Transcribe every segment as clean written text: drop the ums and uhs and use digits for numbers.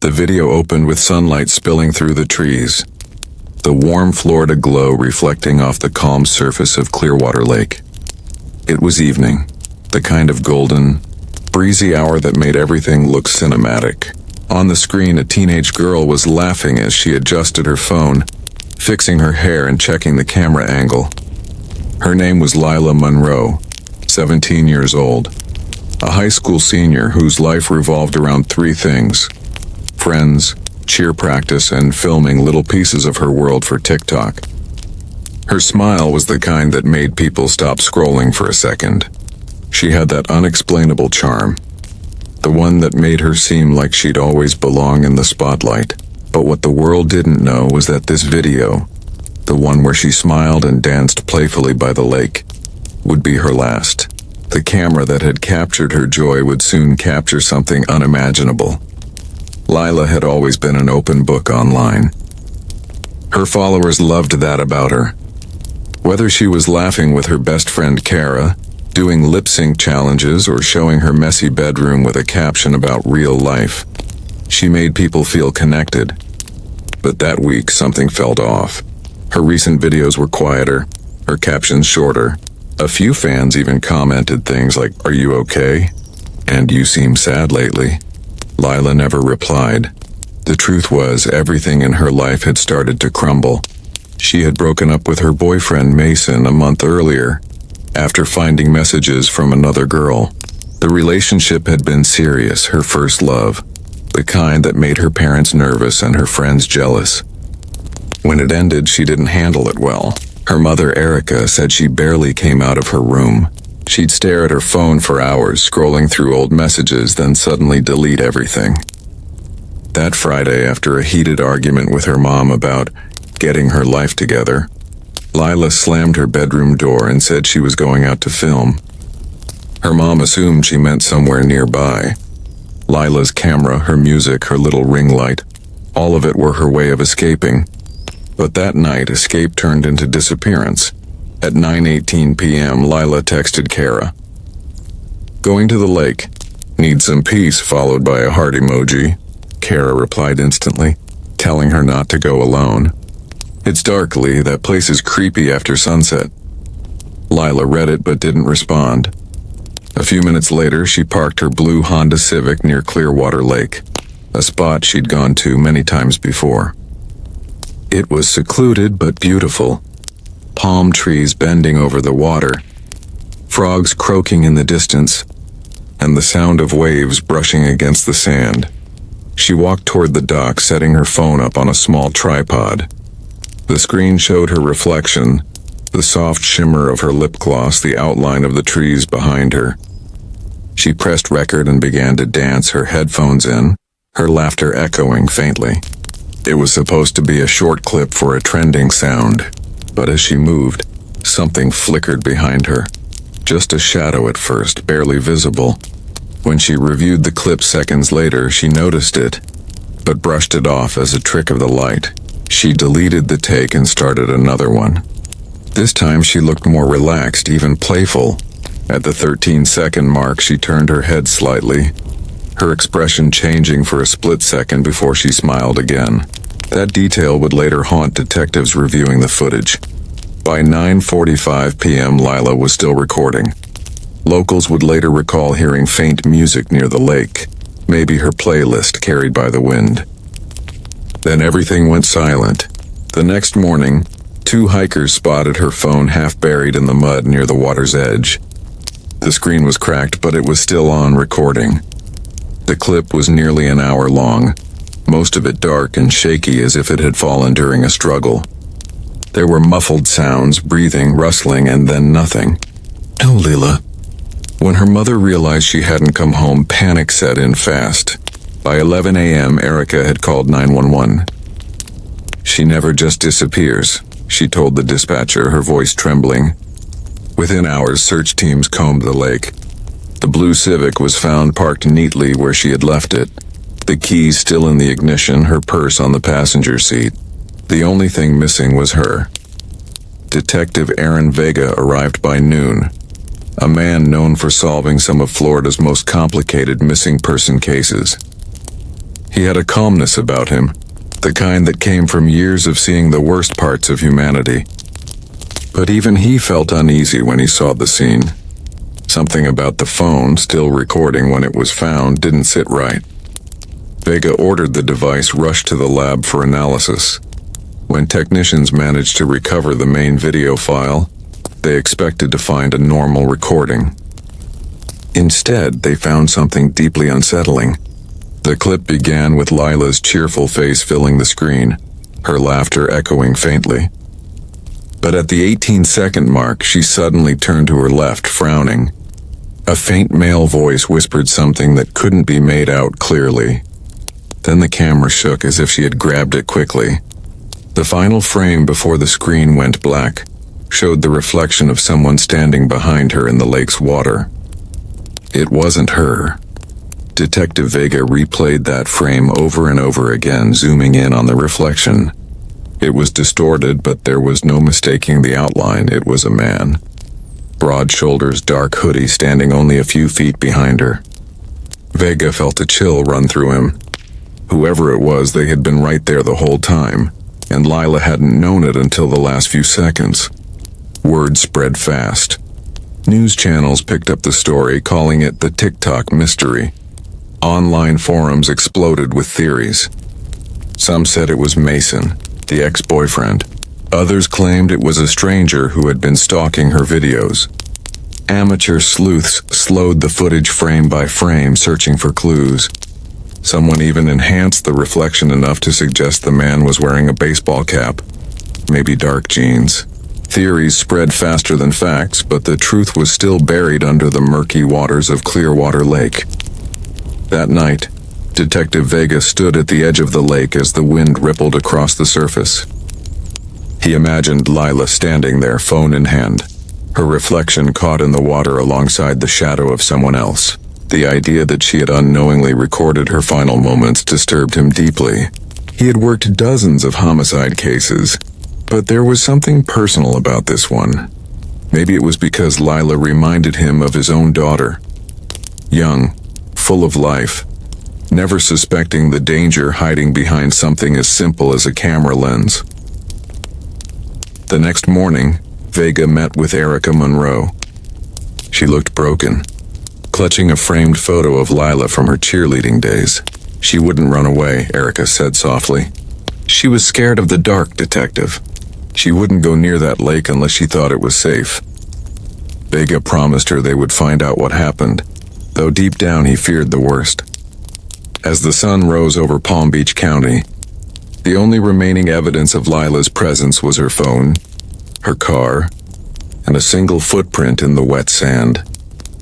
The video opened with sunlight spilling through the trees, the warm Florida glow reflecting off the calm surface of Clearwater Lake. It was evening, the kind of golden, breezy hour that made everything look cinematic. On the screen, a teenage girl was laughing as she adjusted her phone, fixing her hair and checking the camera angle. Her name was Lila Monroe, 17 years old, a high school senior whose life revolved around three things: friends, cheer practice, and filming little pieces of her world for TikTok. Her smile was the kind that made people stop scrolling for a second. She had that unexplainable charm, the one that made her seem like she'd always belong in the spotlight. But what the world didn't know was that this video, the one where she smiled and danced playfully by the lake, would be her last. The camera that had captured her joy would soon capture something unimaginable. Lila had always been an open book online. Her followers loved that about her. Whether she was laughing with her best friend Kara, doing lip-sync challenges, or showing her messy bedroom with a caption about real life, she made people feel connected. But that week, something felt off. Her recent videos were quieter, her captions shorter. A few fans even commented things like, "Are you okay?" and "You seem sad lately." Lila never replied. The truth was, everything in her life had started to crumble. She had broken up with her boyfriend Mason a month earlier, after finding messages from another girl. The relationship had been serious, her first love, the kind that made her parents nervous and her friends jealous. When it ended, she didn't handle it well. Her mother, Erica, said she barely came out of her room. She'd stare at her phone for hours, scrolling through old messages, then suddenly delete everything. That Friday, after a heated argument with her mom about getting her life together, Lila slammed her bedroom door and said she was going out to film. Her mom assumed she meant somewhere nearby. Lila's camera, her music, her little ring light, all of it were her way of escaping. But that night, escape turned into disappearance. At 9:18 p.m., Lila texted Kara, "Going to the lake. Need some peace," followed by a heart emoji. Kara replied instantly, telling her not to go alone. "It's dark, Lee. That place is creepy after sunset." Lila read it but didn't respond. A few minutes later, she parked her blue Honda Civic near Clearwater Lake, a spot she'd gone to many times before. It was secluded but beautiful. Palm trees bending over the water, frogs croaking in the distance, and the sound of waves brushing against the sand. She walked toward the dock, setting her phone up on a small tripod. The screen showed her reflection, the soft shimmer of her lip gloss, the outline of the trees behind her. She pressed record and began to dance, her headphones in, her laughter echoing faintly. It was supposed to be a short clip for a trending sound, but as she moved, something flickered behind her. Just a shadow at first, barely visible. When she reviewed the clip seconds later, she noticed it, but brushed it off as a trick of the light. She deleted the take and started another one. This time she looked more relaxed, even playful. At the 13-second mark, she turned her head slightly, her expression changing for a split second before she smiled again. That detail would later haunt detectives reviewing the footage. By 9:45 p.m., Lila was still recording. Locals would later recall hearing faint music near the lake, maybe her playlist carried by the wind. Then everything went silent. The next morning, 2 hikers spotted her phone half buried in the mud near the water's edge. The screen was cracked, but it was still on recording. The clip was nearly an hour long, most of it dark and shaky as if it had fallen during a struggle. There were muffled sounds, breathing, rustling, and then nothing. "Oh, Lila." When her mother realized she hadn't come home, panic set in fast. By 11 a.m., Erica had called 911. "She never just disappears," she told the dispatcher, her voice trembling. Within hours, search teams combed the lake. The blue Civic was found parked neatly where she had left it, the keys still in the ignition, her purse on the passenger seat. The only thing missing was her. Detective Aaron Vega arrived by noon, a man known for solving some of Florida's most complicated missing person cases. He had a calmness about him, the kind that came from years of seeing the worst parts of humanity. But even he felt uneasy when he saw the scene. Something about the phone, still recording when it was found, didn't sit right. Vega ordered the device rushed to the lab for analysis. When technicians managed to recover the main video file, they expected to find a normal recording. Instead, they found something deeply unsettling. The clip began with Lila's cheerful face filling the screen, her laughter echoing faintly. But at the 18-second mark, she suddenly turned to her left, frowning. A faint male voice whispered something that couldn't be made out clearly. Then the camera shook as if she had grabbed it quickly. The final frame before the screen went black showed the reflection of someone standing behind her in the lake's water. It wasn't her. Detective Vega replayed that frame over and over again, zooming in on the reflection. It was distorted, but there was no mistaking the outline. It was a man. Broad shoulders, dark hoodie, standing only a few feet behind her. Vega felt a chill run through him. Whoever it was, they had been right there the whole time, and Lila hadn't known it until the last few seconds. Word spread fast. News channels picked up the story, calling it the TikTok mystery. Online forums exploded with theories. Some said it was Mason, the ex-boyfriend. Others claimed it was a stranger who had been stalking her videos. Amateur sleuths slowed the footage frame by frame, searching for clues. Someone even enhanced the reflection enough to suggest the man was wearing a baseball cap, maybe dark jeans. Theories spread faster than facts, but the truth was still buried under the murky waters of Clearwater Lake. That night, Detective Vega stood at the edge of the lake as the wind rippled across the surface. He imagined Lila standing there, phone in hand, her reflection caught in the water alongside the shadow of someone else. The idea that she had unknowingly recorded her final moments disturbed him deeply. He had worked dozens of homicide cases, but there was something personal about this one. Maybe it was because Lila reminded him of his own daughter. Young, full of life, never suspecting the danger hiding behind something as simple as a camera lens. The next morning, Vega met with Erica Monroe. She looked broken, clutching a framed photo of Lila from her cheerleading days. She wouldn't run away, Erica said softly. She was scared of the dark, Detective. She wouldn't go near that lake unless she thought it was safe. Vega promised her they would find out what happened, though deep down he feared the worst. As the sun rose over Palm Beach County, the only remaining evidence of Lila's presence was her phone, her car, and a single footprint in the wet sand,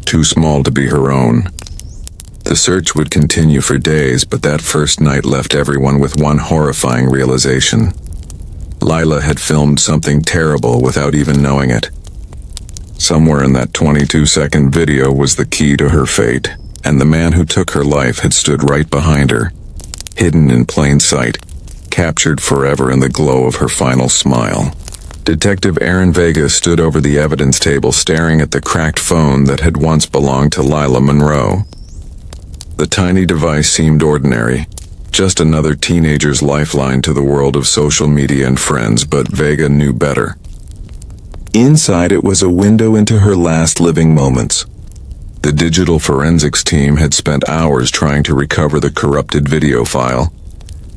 too small to be her own. The search would continue for days, but that first night left everyone with one horrifying realization. Lila had filmed something terrible without even knowing it. Somewhere in that 22-second video was the key to her fate, and the man who took her life had stood right behind her, hidden in plain sight, captured forever in the glow of her final smile. Detective Aaron Vega stood over the evidence table, staring at the cracked phone that had once belonged to Lila Monroe. The tiny device seemed ordinary, just another teenager's lifeline to the world of social media and friends, but Vega knew better. Inside it was a window into her last living moments. The digital forensics team had spent hours trying to recover the corrupted video file,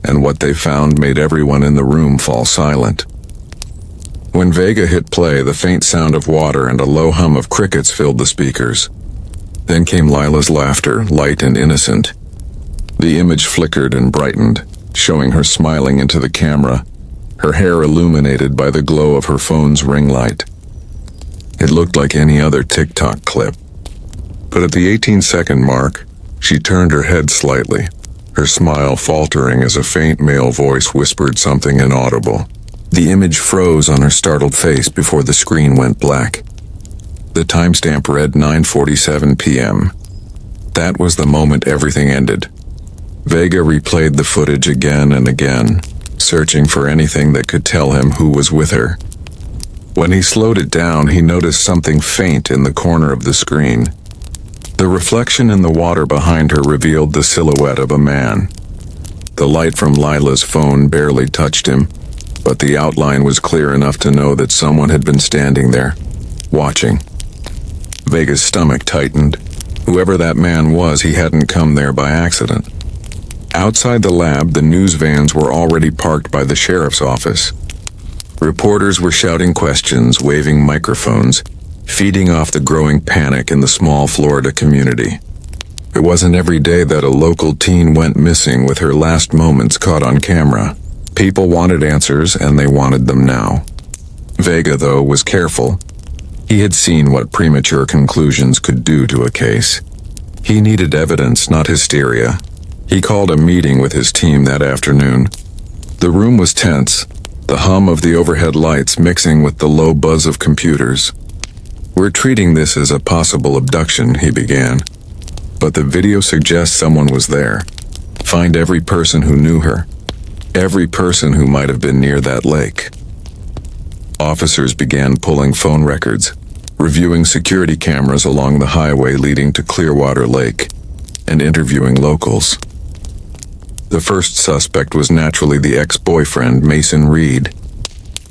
and what they found made everyone in the room fall silent. When Vega hit play, the faint sound of water and a low hum of crickets filled the speakers. Then came Lila's laughter, light and innocent. The image flickered and brightened, showing her smiling into the camera, her hair illuminated by the glow of her phone's ring light. It looked like any other TikTok clip. But at the 18-second mark, she turned her head slightly, her smile faltering as a faint male voice whispered something inaudible. The image froze on her startled face before the screen went black. The timestamp read 9:47 p.m. That was the moment everything ended. Vega replayed the footage again and again, searching for anything that could tell him who was with her. When he slowed it down, he noticed something faint in the corner of the screen. The reflection in the water behind her revealed the silhouette of a man. The light from Lila's phone barely touched him, but the outline was clear enough to know that someone had been standing there, watching. Vega's stomach tightened. Whoever that man was, he hadn't come there by accident. Outside the lab, the news vans were already parked by the sheriff's office. Reporters were shouting questions, waving microphones, feeding off the growing panic in the small Florida community. It wasn't every day that a local teen went missing with her last moments caught on camera. People wanted answers, and they wanted them now. Vega, though, was careful. He had seen what premature conclusions could do to a case. He needed evidence, not hysteria. He called a meeting with his team that afternoon. The room was tense, the hum of the overhead lights mixing with the low buzz of computers. "We're treating this as a possible abduction," he began. "But the video suggests someone was there. Find every person who knew her. Every person who might have been near that lake." Officers began pulling phone records, reviewing security cameras along the highway leading to Clearwater Lake, and interviewing locals. The first suspect was naturally the ex-boyfriend, Mason Reed.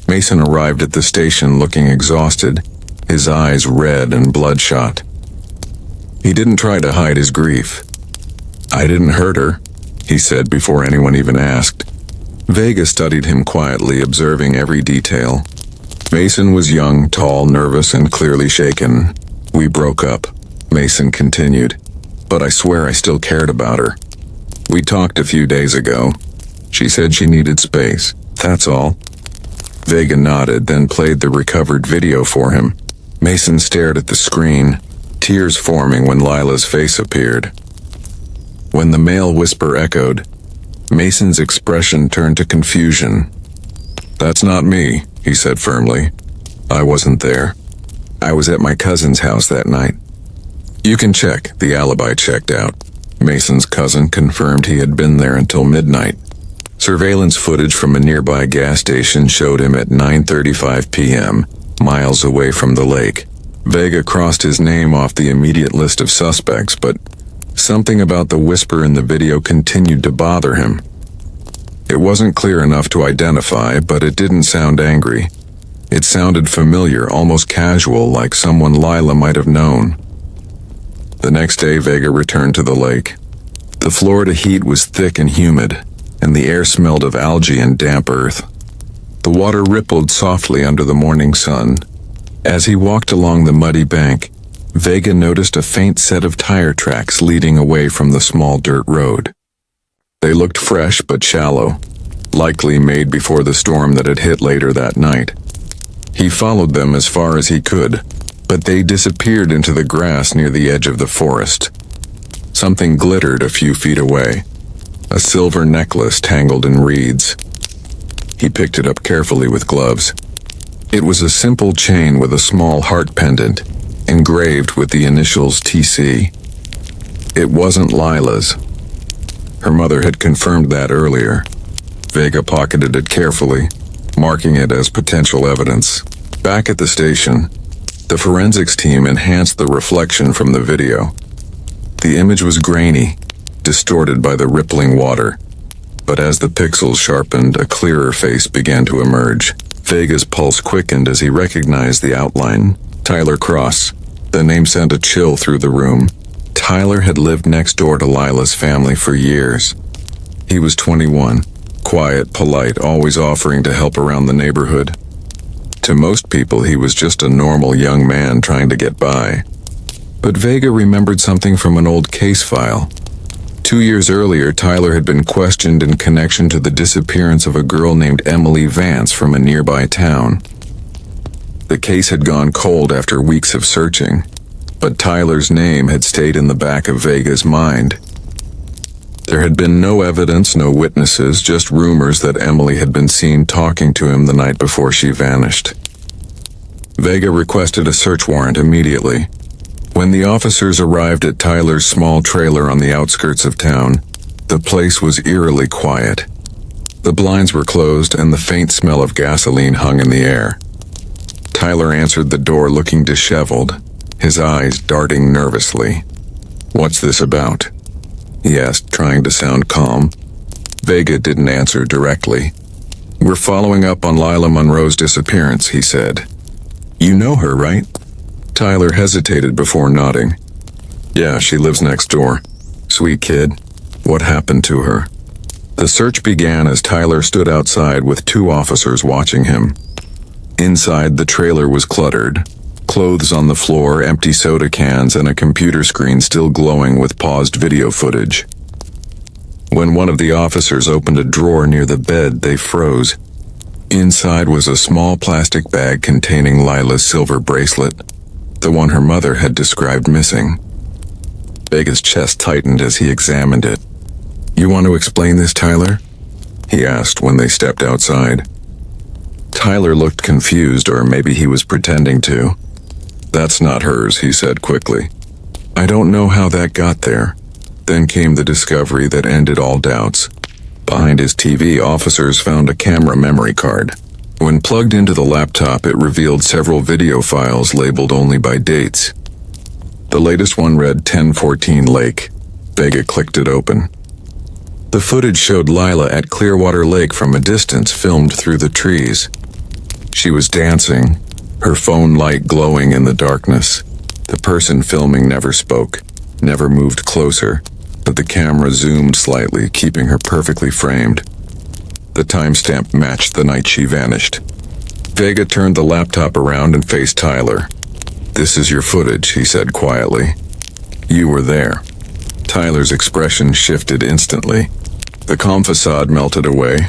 Mason arrived at the station looking exhausted, his eyes red and bloodshot. He didn't try to hide his grief. "I didn't hurt her," he said before anyone even asked. Vega studied him quietly, observing every detail. Mason was young, tall, nervous, and clearly shaken. "We broke up," Mason continued, "but I swear I still cared about her. We talked a few days ago. She said she needed space. That's all." Vega nodded, then played the recovered video for him. Mason stared at the screen, tears forming when Lila's face appeared. When the male whisper echoed, Mason's expression turned to confusion. "That's not me," he said firmly. "I wasn't there. I was at my cousin's house that night." "You can check." The alibi checked out. Mason's cousin confirmed he had been there until midnight. Surveillance footage from a nearby gas station showed him at 9:35 p.m., miles away from the lake. Vega crossed his name off the immediate list of suspects, but something about the whisper in the video continued to bother him. It wasn't clear enough to identify, but it didn't sound angry. It sounded familiar, almost casual, like someone Lila might have known. The next day, Vega returned to the lake. The Florida heat was thick and humid, and the air smelled of algae and damp earth. The water rippled softly under the morning sun. As he walked along the muddy bank, Vega noticed a faint set of tire tracks leading away from the small dirt road. They looked fresh but shallow, likely made before the storm that had hit later that night. He followed them as far as he could, but they disappeared into the grass near the edge of the forest. Something glittered a few feet away, a silver necklace tangled in reeds. He picked it up carefully with gloves. It was a simple chain with a small heart pendant, engraved with the initials TC. It wasn't Lila's. Her mother had confirmed that earlier. Vega pocketed it carefully, marking it as potential evidence. Back at the station, the forensics team enhanced the reflection from the video. The image was grainy, distorted by the rippling water, but as the pixels sharpened, a clearer face began to emerge. Vega's pulse quickened as he recognized the outline. Tyler Cross. The name sent a chill through the room. Tyler had lived next door to Lila's family for years. He was 21, quiet, polite, always offering to help around the neighborhood. To most people, he was just a normal young man trying to get by. But Vega remembered something from an old case file. 2 years earlier, Tyler had been questioned in connection to the disappearance of a girl named Emily Vance from a nearby town. The case had gone cold after weeks of searching, but Tyler's name had stayed in the back of Vega's mind. There had been no evidence, no witnesses, just rumors that Emily had been seen talking to him the night before she vanished. Vega requested a search warrant immediately. When the officers arrived at Tyler's small trailer on the outskirts of town, the place was eerily quiet. The blinds were closed and the faint smell of gasoline hung in the air. Tyler answered the door looking disheveled, his eyes darting nervously. "What's this about?" he asked, trying to sound calm. Vega didn't answer directly. "We're following up on Lila Monroe's disappearance," he said. "You know her, right?" Tyler hesitated before nodding. "Yeah, she lives next door. Sweet kid. What happened to her?" The search began as Tyler stood outside with 2 officers watching him. Inside, the trailer was cluttered. Clothes on the floor, empty soda cans, and a computer screen still glowing with paused video footage. When one of the officers opened a drawer near the bed, they froze. Inside was a small plastic bag containing Lila's silver bracelet, the one her mother had described missing. Vega's chest tightened as he examined it. "You want to explain this, Tyler?" he asked when they stepped outside. Tyler looked confused, or maybe he was pretending to. "That's not hers," he said quickly. "I don't know how that got there." Then came the discovery that ended all doubts. Behind his TV, officers found a camera memory card. When plugged into the laptop, it revealed several video files labeled only by dates. The latest one read 1014 Lake. Vega clicked it open. The footage showed Lila at Clearwater Lake from a distance, filmed through the trees. She was dancing, her phone light glowing in the darkness. The person filming never spoke, never moved closer, but the camera zoomed slightly, keeping her perfectly framed. The timestamp matched the night she vanished. Vega turned the laptop around and faced Tyler. "This is your footage," he said quietly. "You were there." Tyler's expression shifted instantly. The calm facade melted away,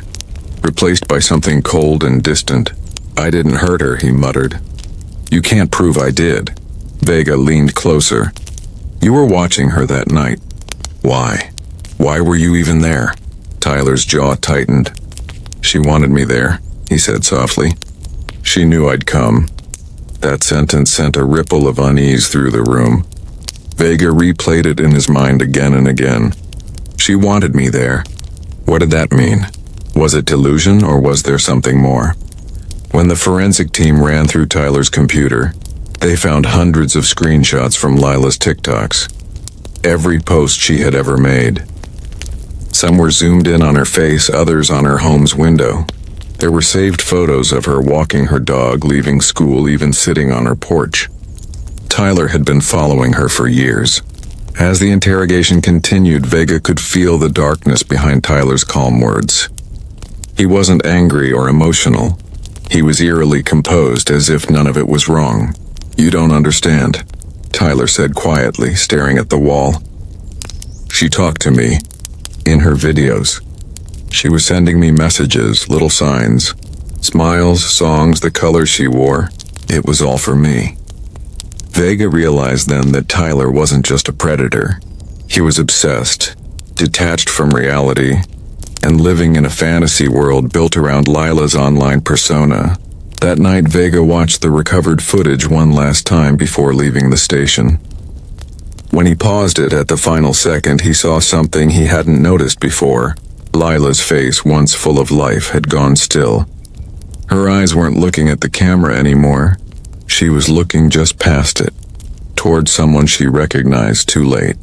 replaced by something cold and distant. "I didn't hurt her," he muttered. "You can't prove I did." Vega leaned closer. "You were watching her that night. Why? Why were you even there?" Tyler's jaw tightened. "She wanted me there," he said softly. "She knew I'd come." That sentence sent a ripple of unease through the room. Vega replayed it in his mind again and again. She wanted me there. What did that mean? Was it delusion, or was there something more? When the forensic team ran through Tyler's computer, they found hundreds of screenshots from Lila's TikToks. Every post she had ever made. Some were zoomed in on her face, others on her home's window. There were saved photos of her walking her dog, leaving school, even sitting on her porch. Tyler had been following her for years. As the interrogation continued, Vega could feel the darkness behind Tyler's calm words. He wasn't angry or emotional. He was eerily composed, as if none of it was wrong. "You don't understand," Tyler said quietly, staring at the wall. "She talked to me. In her videos. She was sending me messages, little signs, smiles, songs, the colors she wore. It was all for me." Vega realized then that Tyler wasn't just a predator. He was obsessed, detached from reality, and living in a fantasy world built around Lila's online persona. That night, Vega watched the recovered footage one last time before leaving the station. When he paused it at the final second, he saw something he hadn't noticed before. Lila's face, once full of life, had gone still. Her eyes weren't looking at the camera anymore. She was looking just past it, toward someone she recognized too late.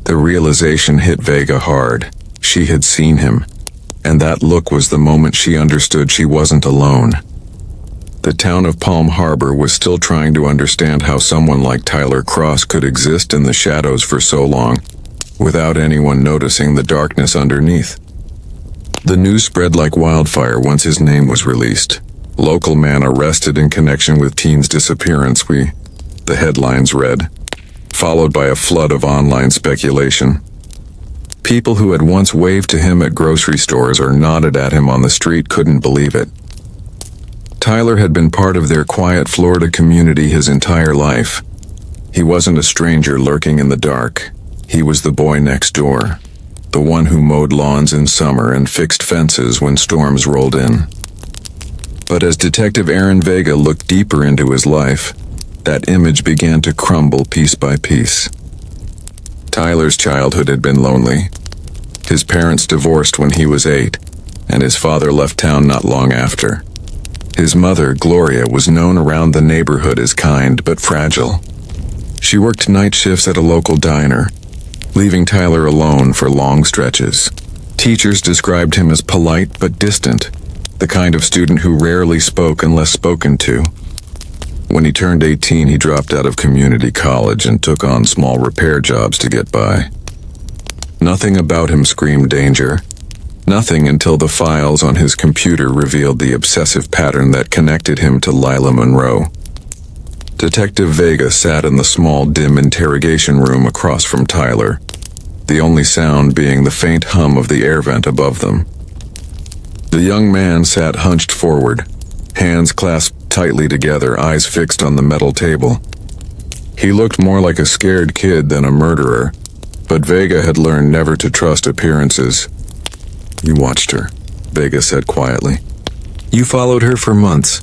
The realization hit Vega hard. She had seen him, and that look was the moment she understood she wasn't alone. The town of Palm Harbor was still trying to understand how someone like Tyler Cross could exist in the shadows for so long, without anyone noticing the darkness underneath. The news spread like wildfire once his name was released. "Local man arrested in connection with teen's disappearance," the headlines read, followed by a flood of online speculation. People who had once waved to him at grocery stores or nodded at him on the street couldn't believe it. Tyler had been part of their quiet Florida community his entire life. He wasn't a stranger lurking in the dark. He was the boy next door, the one who mowed lawns in summer and fixed fences when storms rolled in. But as Detective Aaron Vega looked deeper into his life, that image began to crumble piece by piece. Tyler's childhood had been lonely. His parents divorced when he was 8, and his father left town not long after. His mother, Gloria, was known around the neighborhood as kind but fragile. She worked night shifts at a local diner, leaving Tyler alone for long stretches. Teachers described him as polite but distant, the kind of student who rarely spoke unless spoken to. When he turned 18, he dropped out of community college and took on small repair jobs to get by. Nothing about him screamed danger. Nothing until the files on his computer revealed the obsessive pattern that connected him to Lila Monroe. Detective Vega sat in the small, dim interrogation room across from Tyler, the only sound being the faint hum of the air vent above them. The young man sat hunched forward, hands clasped tightly together, eyes fixed on the metal table. He looked more like a scared kid than a murderer, but Vega had learned never to trust appearances. "You watched her," Vega said quietly. "You followed her for months.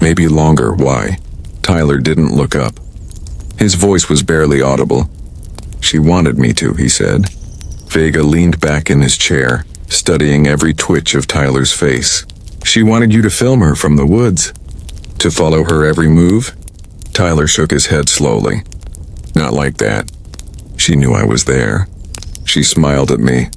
Maybe longer. Why?" Tyler didn't look up. His voice was barely audible. "She wanted me to," he said. Vega leaned back in his chair, studying every twitch of Tyler's face. "She wanted you to film her from the woods? To follow her every move?" Tyler shook his head slowly. "Not like that. She knew I was there. She smiled at me.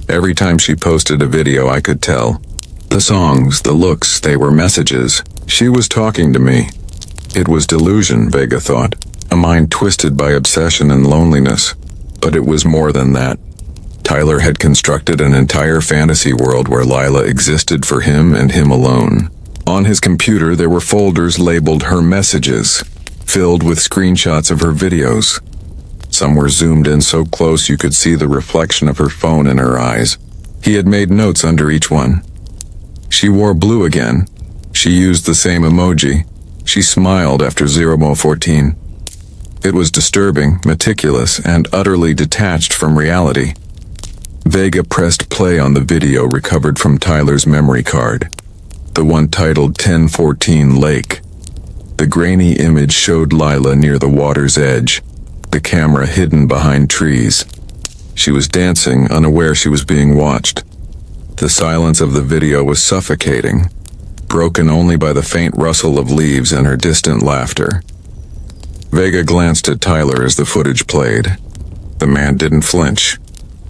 Every time she posted a video, I could tell. The songs, the looks, they were messages. She was talking to me." It was delusion, Vega thought, a mind twisted by obsession and loneliness. But it was more than that. Tyler had constructed an entire fantasy world where Lila existed for him and him alone. On his computer, there were folders labeled Her Messages, filled with screenshots of her videos. Some were zoomed in so close you could see the reflection of her phone in her eyes. He had made notes under each one. She wore blue again. She used the same emoji. She smiled after 0:14. It was disturbing, meticulous, and utterly detached from reality. Vega pressed play on the video recovered from Tyler's memory card, the one titled 1014 Lake. The grainy image showed Lila near the water's edge, the camera hidden behind trees. She was dancing, unaware she was being watched. The silence of the video was suffocating, broken only by the faint rustle of leaves and her distant laughter. Vega glanced at Tyler as the footage played. The man didn't flinch.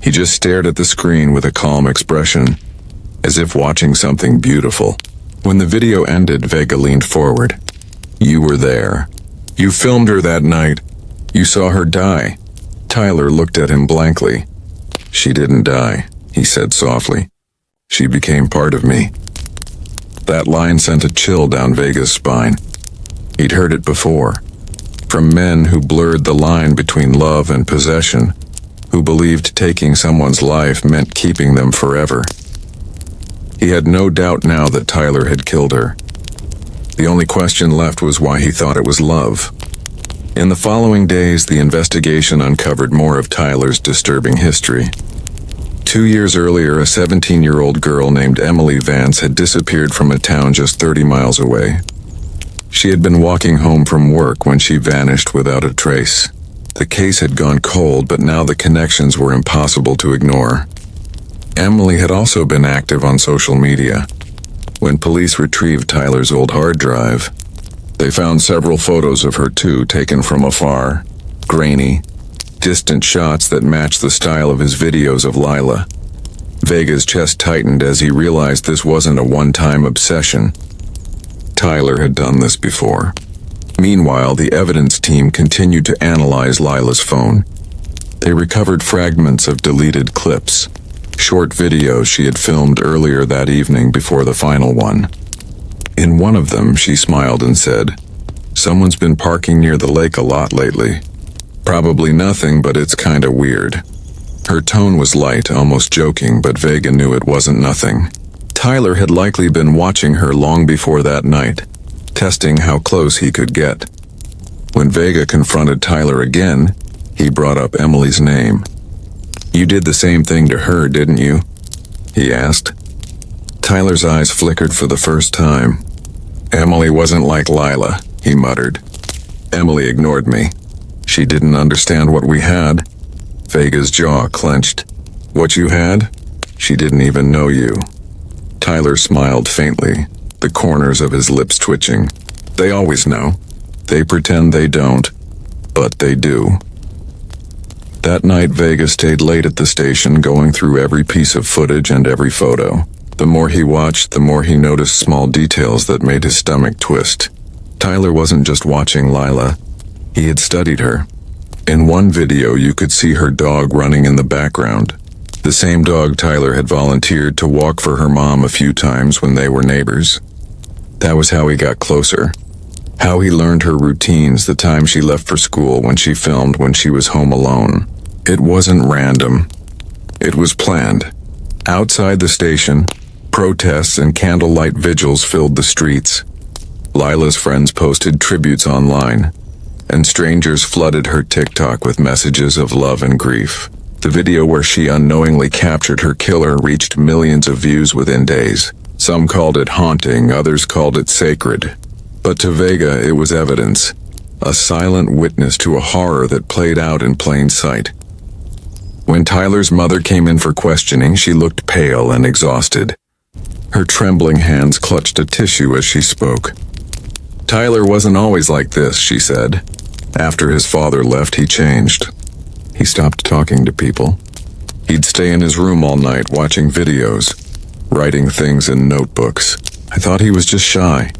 He just stared at the screen with a calm expression, as if watching something beautiful. When the video ended, Vega leaned forward. "You were there. You filmed her that night. You saw her die." Tyler looked at him blankly. "She didn't die," he said softly. "She became part of me." That line sent a chill down Vega's spine. He'd heard it before, from men who blurred the line between love and possession, who believed taking someone's life meant keeping them forever. He had no doubt now that Tyler had killed her. The only question left was why he thought it was love. In the following days, the investigation uncovered more of Tyler's disturbing history. 2 years earlier, a 17-year-old girl named Emily Vance had disappeared from a town just 30 miles away. She had been walking home from work when she vanished without a trace. The case had gone cold, but now the connections were impossible to ignore. Emily had also been active on social media. When police retrieved Tyler's old hard drive, they found several photos of her too, taken from afar, grainy, distant shots that matched the style of his videos of Lila. Vega's chest tightened as he realized this wasn't a one-time obsession. Tyler had done this before. Meanwhile, the evidence team continued to analyze Lila's phone. They recovered fragments of deleted clips, short videos she had filmed earlier that evening before the final one. In one of them, she smiled and said, "Someone's been parking near the lake a lot lately. Probably nothing, but it's kinda weird." Her tone was light, almost joking, but Vega knew it wasn't nothing. Tyler had likely been watching her long before that night, testing how close he could get. When Vega confronted Tyler again, he brought up Emily's name. "You did the same thing to her, didn't you?" he asked. Tyler's eyes flickered for the first time. "Emily wasn't like Lila," he muttered. "Emily ignored me. She didn't understand what we had." Vega's jaw clenched. "What you had? She didn't even know you." Tyler smiled faintly, the corners of his lips twitching. "They always know. They pretend they don't, but they do." That night, Vega stayed late at the station, going through every piece of footage and every photo. The more he watched, the more he noticed small details that made his stomach twist. Tyler wasn't just watching Lila. He had studied her. In one video, you could see her dog running in the background. The same dog Tyler had volunteered to walk for her mom a few times when they were neighbors. That was how he got closer. How he learned her routines, the time she left for school, when she filmed when she was home alone. It wasn't random. It was planned. Outside the station, protests and candlelight vigils filled the streets. Lila's friends posted tributes online, and strangers flooded her TikTok with messages of love and grief. The video where she unknowingly captured her killer reached millions of views within days. Some called it haunting, others called it sacred. But to Vega, it was evidence, a silent witness to a horror that played out in plain sight. When Tyler's mother came in for questioning, she looked pale and exhausted. Her trembling hands clutched a tissue as she spoke. "Tyler wasn't always like this," she said. "After his father left, he changed. He stopped talking to people. He'd stay in his room all night watching videos, writing things in notebooks. I thought he was just shy."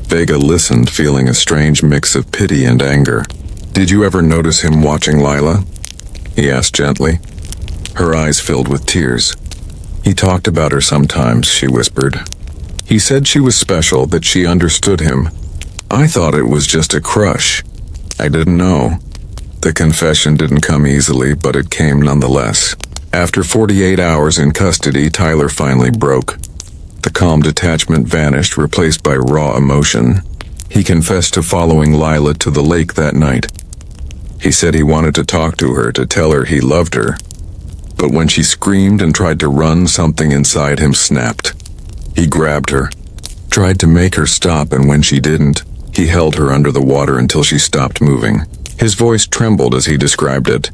Vega listened, feeling a strange mix of pity and anger. "Did you ever notice him watching Lila?" he asked gently. Her eyes filled with tears. "He talked about her sometimes," she whispered. "He said she was special, that she understood him. I thought it was just a crush. I didn't know." The confession didn't come easily, but it came nonetheless. After 48 hours in custody, Tyler finally broke. The calm detachment vanished, replaced by raw emotion. He confessed to following Lila to the lake that night. He said he wanted to talk to her, to tell her he loved her. But when she screamed and tried to run, something inside him snapped. He grabbed her, tried to make her stop, and when she didn't, he held her under the water until she stopped moving. His voice trembled as he described it,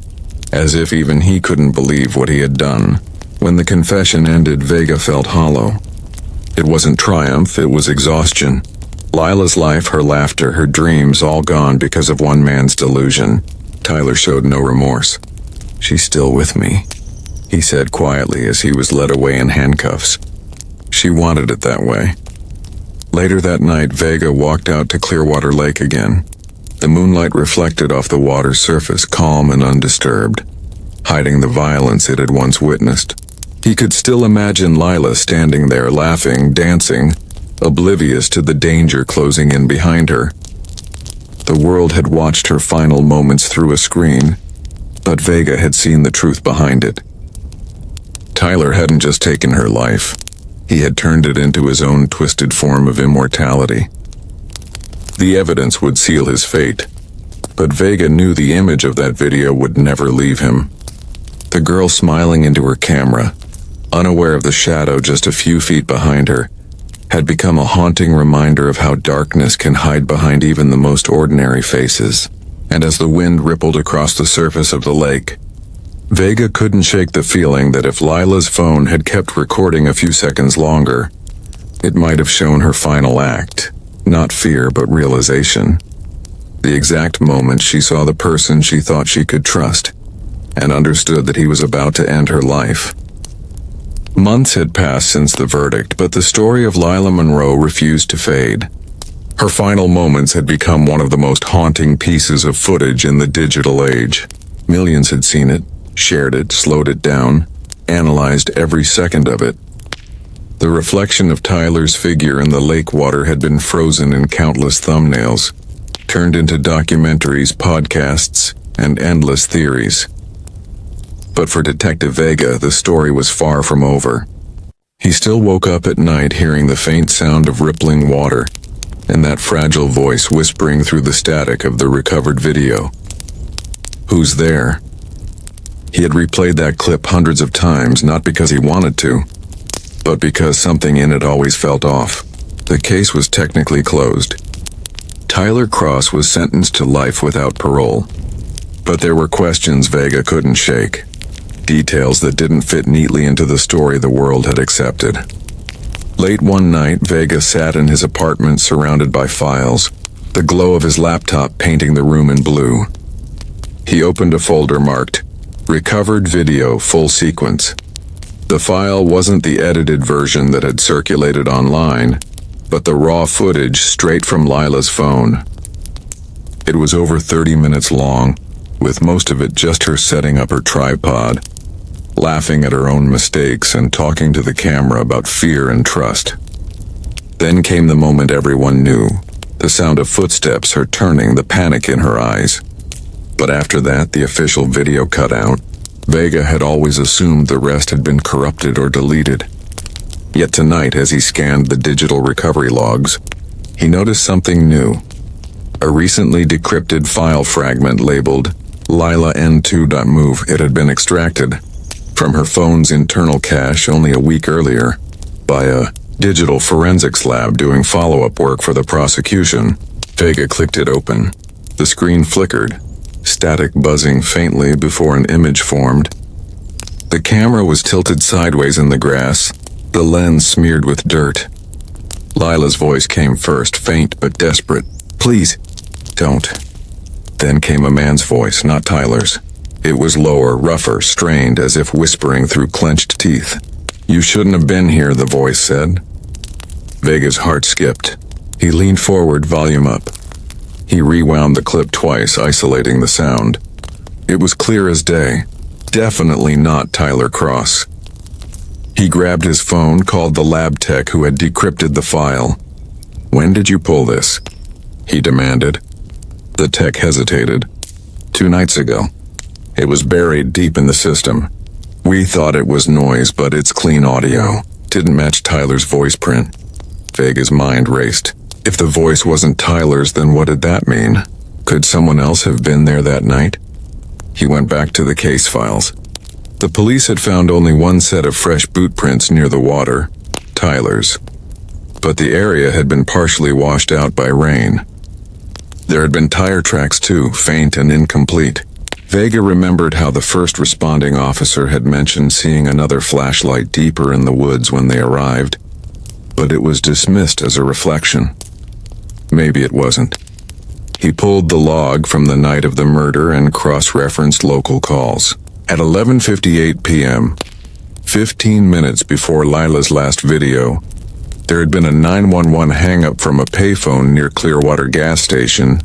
as if even he couldn't believe what he had done. When the confession ended, Vega felt hollow. It wasn't triumph, it was exhaustion. Lila's life, her laughter, her dreams, all gone because of one man's delusion. Tyler showed no remorse. "She's still with me," he said quietly as he was led away in handcuffs. She wanted it that way. Later that night, Vega walked out to Clearwater Lake again. The moonlight reflected off the water's surface, calm and undisturbed, hiding the violence it had once witnessed. He could still imagine Lila standing there, laughing, dancing, oblivious to the danger closing in behind her. The world had watched her final moments through a screen, but Vega had seen the truth behind it. Tyler hadn't just taken her life. He had turned it into his own twisted form of immortality. The evidence would seal his fate, but Vega knew the image of that video would never leave him. The girl smiling into her camera, unaware of the shadow just a few feet behind her, had become a haunting reminder of how darkness can hide behind even the most ordinary faces. And as the wind rippled across the surface of the lake, Vega couldn't shake the feeling that if Lila's phone had kept recording a few seconds longer, it might have shown her final act. Not fear, but realization. The exact moment she saw the person she thought she could trust, and understood that he was about to end her life. Months had passed since the verdict, but the story of Lila Monroe refused to fade. Her final moments had become one of the most haunting pieces of footage in the digital age. Millions had seen it, shared it, slowed it down, analyzed every second of it. The reflection of Tyler's figure in the lake water had been frozen in countless thumbnails, turned into documentaries, podcasts, and endless theories. But for Detective Vega, the story was far from over. He still woke up at night hearing the faint sound of rippling water, and that fragile voice whispering through the static of the recovered video. "Who's there?" He had replayed that clip hundreds of times, not because he wanted to, but because something in it always felt off. The case was technically closed. Tyler Cross was sentenced to life without parole. But there were questions Vega couldn't shake. Details that didn't fit neatly into the story the world had accepted. Late one night, Vega sat in his apartment surrounded by files, the glow of his laptop painting the room in blue. He opened a folder marked Recovered video full sequence. The file wasn't the edited version that had circulated online, but the raw footage straight from Lila's phone. It was over 30 minutes long, with most of it just her setting up her tripod, laughing at her own mistakes and talking to the camera about fear and trust. Then came the moment everyone knew, the sound of footsteps, her turning, the panic in her eyes. But after that, the official video cut out. Vega had always assumed the rest had been corrupted or deleted. Yet tonight, as he scanned the digital recovery logs, he noticed something new. A recently decrypted file fragment labeled Lila N2.move. It had been extracted from her phone's internal cache only a week earlier by a digital forensics lab doing follow-up work for the prosecution. Vega clicked it open. The screen flickered, static buzzing faintly before an image formed. The camera was tilted sideways in the grass, the lens smeared with dirt. Lila's voice came first, faint but desperate. "Please, don't." Then came a man's voice, not Tyler's. It was lower, rougher, strained, as if whispering through clenched teeth. "You shouldn't have been here," the voice said. Vega's heart skipped. He leaned forward, volume up. He rewound the clip twice, isolating the sound. It was clear as day. Definitely not Tyler Cross. He grabbed his phone, called the lab tech who had decrypted the file. "When did you pull this?" he demanded. The tech hesitated. "2 nights ago. It was buried deep in the system. We thought it was noise, but it's clean audio. Didn't match Tyler's voice print." Vega's mind raced. If the voice wasn't Tyler's, then what did that mean? Could someone else have been there that night? He went back to the case files. The police had found only one set of fresh boot prints near the water, Tyler's. But the area had been partially washed out by rain. There had been tire tracks too, faint and incomplete. Vega remembered how the first responding officer had mentioned seeing another flashlight deeper in the woods when they arrived, but it was dismissed as a reflection. Maybe it wasn't. He pulled the log from the night of the murder and cross-referenced local calls. At 11:58 p.m., 15 minutes before Lila's last video, there had been a 911 hang-up from a payphone near Clearwater gas station,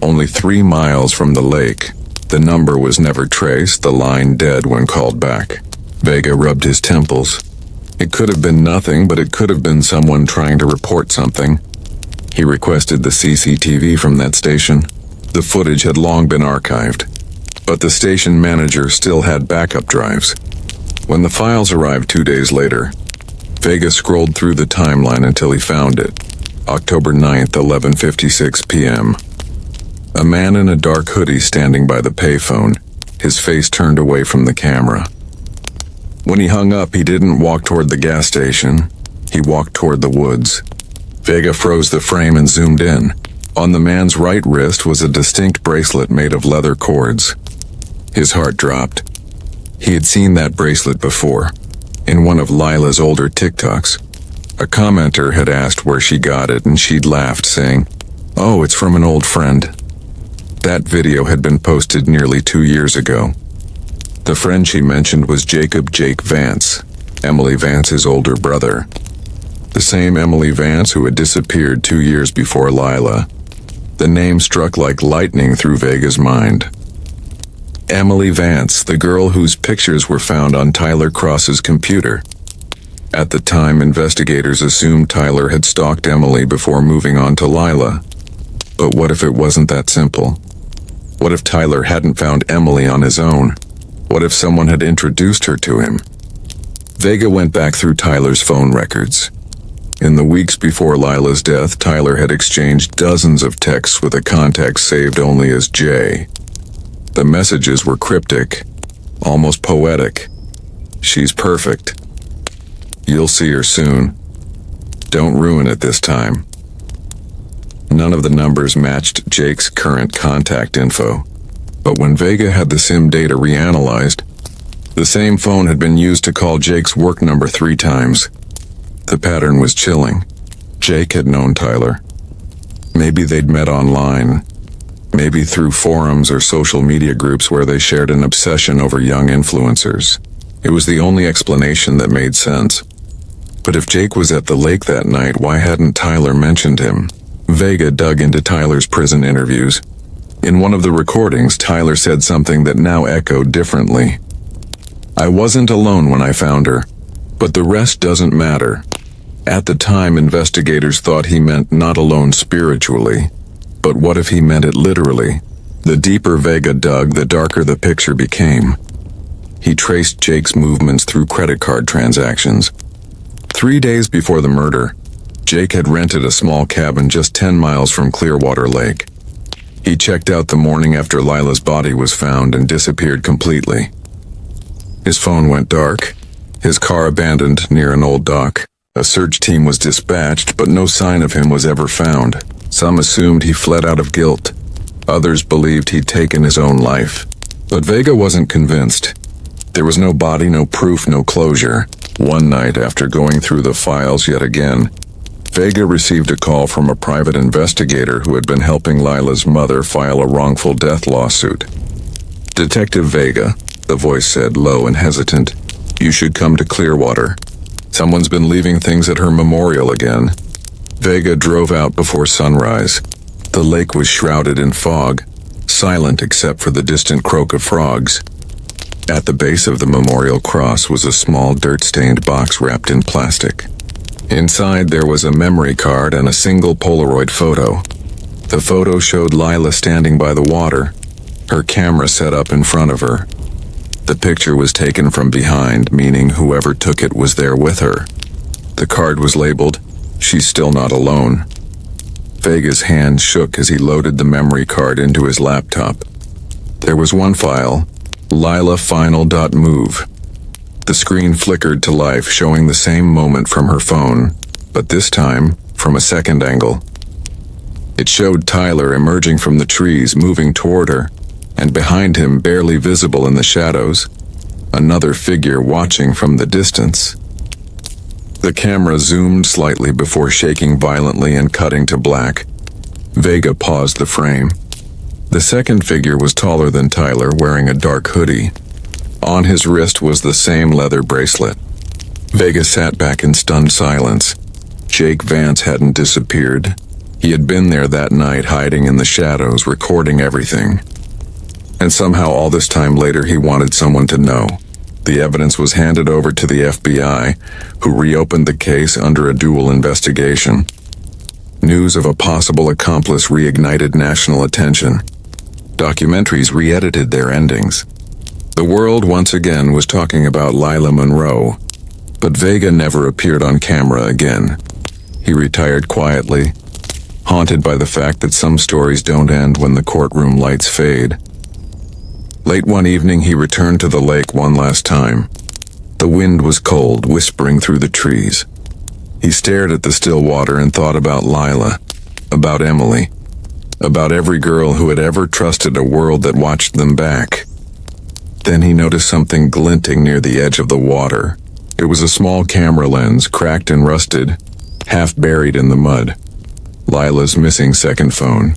only 3 miles from the lake. The number was never traced, the line dead when called back. Vega rubbed his temples. It could have been nothing, but it could have been someone trying to report something. He requested the CCTV from that station. The footage had long been archived, but the station manager still had backup drives. When the files arrived 2 days later, Vega scrolled through the timeline until he found it. October 9th, 11:56 p.m. A man in a dark hoodie standing by the payphone, his face turned away from the camera. When he hung up, he didn't walk toward the gas station. He walked toward the woods. Vega froze the frame and zoomed in. On the man's right wrist was a distinct bracelet made of leather cords. His heart dropped. He had seen that bracelet before, in one of Lila's older TikToks. A commenter had asked where she got it, and she'd laughed, saying, "Oh, it's from an old friend." That video had been posted nearly 2 years ago. The friend she mentioned was Jake Vance, Emily Vance's older brother. The same Emily Vance who had disappeared 2 years before Lila. The name struck like lightning through Vega's mind. Emily Vance, the girl whose pictures were found on Tyler Cross's computer. At the time, investigators assumed Tyler had stalked Emily before moving on to Lila. But what if it wasn't that simple? What if Tyler hadn't found Emily on his own? What if someone had introduced her to him? Vega went back through Tyler's phone records. In the weeks before Lila's death, Tyler had exchanged dozens of texts with a contact saved only as J. The messages were cryptic, almost poetic. "She's perfect. You'll see her soon. Don't ruin it this time." None of the numbers matched Jake's current contact info. But when Vega had the SIM data reanalyzed, the same phone had been used to call Jake's work number 3 times. The pattern was chilling. Jake had known Tyler. Maybe they'd met online. Maybe through forums or social media groups where they shared an obsession over young influencers. It was the only explanation that made sense. But if Jake was at the lake that night, why hadn't Tyler mentioned him? Vega dug into Tyler's prison interviews. In one of the recordings, Tyler said something that now echoed differently. "I wasn't alone when I found her, but the rest doesn't matter." At the time, investigators thought he meant not alone spiritually, but what if he meant it literally? The deeper Vega dug, the darker the picture became. He traced Jake's movements through credit card transactions. 3 days before the murder, Jake had rented a small cabin just 10 miles from Clearwater Lake. He checked out the morning after Lila's body was found and disappeared completely. His phone went dark, his car abandoned near an old dock. A search team was dispatched, but no sign of him was ever found. Some assumed he fled out of guilt. Others believed he'd taken his own life. But Vega wasn't convinced. There was no body, no proof, no closure. One night, after going through the files yet again, Vega received a call from a private investigator who had been helping Lila's mother file a wrongful death lawsuit. "Detective Vega," the voice said, low and hesitant, "you should come to Clearwater. Someone's been leaving things at her memorial again." Vega drove out before sunrise. The lake was shrouded in fog, silent except for the distant croak of frogs. At the base of the memorial cross was a small dirt-stained box wrapped in plastic. Inside there was a memory card and a single Polaroid photo. The photo showed Lila standing by the water, her camera set up in front of her. The picture was taken from behind, meaning whoever took it was there with her. The card was labeled, "She's still not alone." Vega's hand shook as he loaded the memory card into his laptop. There was one file, lilafinal.move. The screen flickered to life, showing the same moment from her phone, but this time from a second angle. It showed Tyler emerging from the trees, moving toward her, and behind him, barely visible in the shadows, another figure watching from the distance. The camera zoomed slightly before shaking violently and cutting to black. Vega paused the frame. The second figure was taller than Tyler, wearing a dark hoodie. On his wrist was the same leather bracelet. Vega sat back in stunned silence. Jake Vance hadn't disappeared. He had been there that night, hiding in the shadows, recording everything. And somehow all this time later he wanted someone to know. The evidence was handed over to the FBI, who reopened the case under a dual investigation. News of a possible accomplice reignited national attention. Documentaries re-edited their endings. The world once again was talking about Lila Monroe, but Vega never appeared on camera again. He retired quietly, haunted by the fact that some stories don't end when the courtroom lights fade. Late one evening, he returned to the lake one last time. The wind was cold, whispering through the trees. He stared at the still water and thought about Lila, about Emily, about every girl who had ever trusted a world that watched them back. Then he noticed something glinting near the edge of the water. It was a small camera lens, cracked and rusted, half buried in the mud. Lila's missing second phone.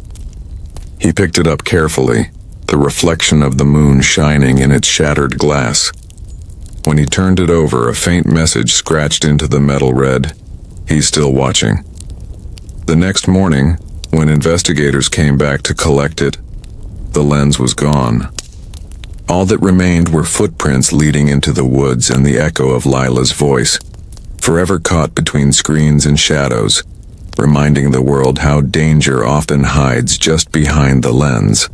He picked it up carefully, the reflection of the moon shining in its shattered glass. When he turned it over, a faint message scratched into the metal read, "He's still watching." The next morning, when investigators came back to collect it, the lens was gone. All that remained were footprints leading into the woods and the echo of Lila's voice, forever caught between screens and shadows, reminding the world how danger often hides just behind the lens.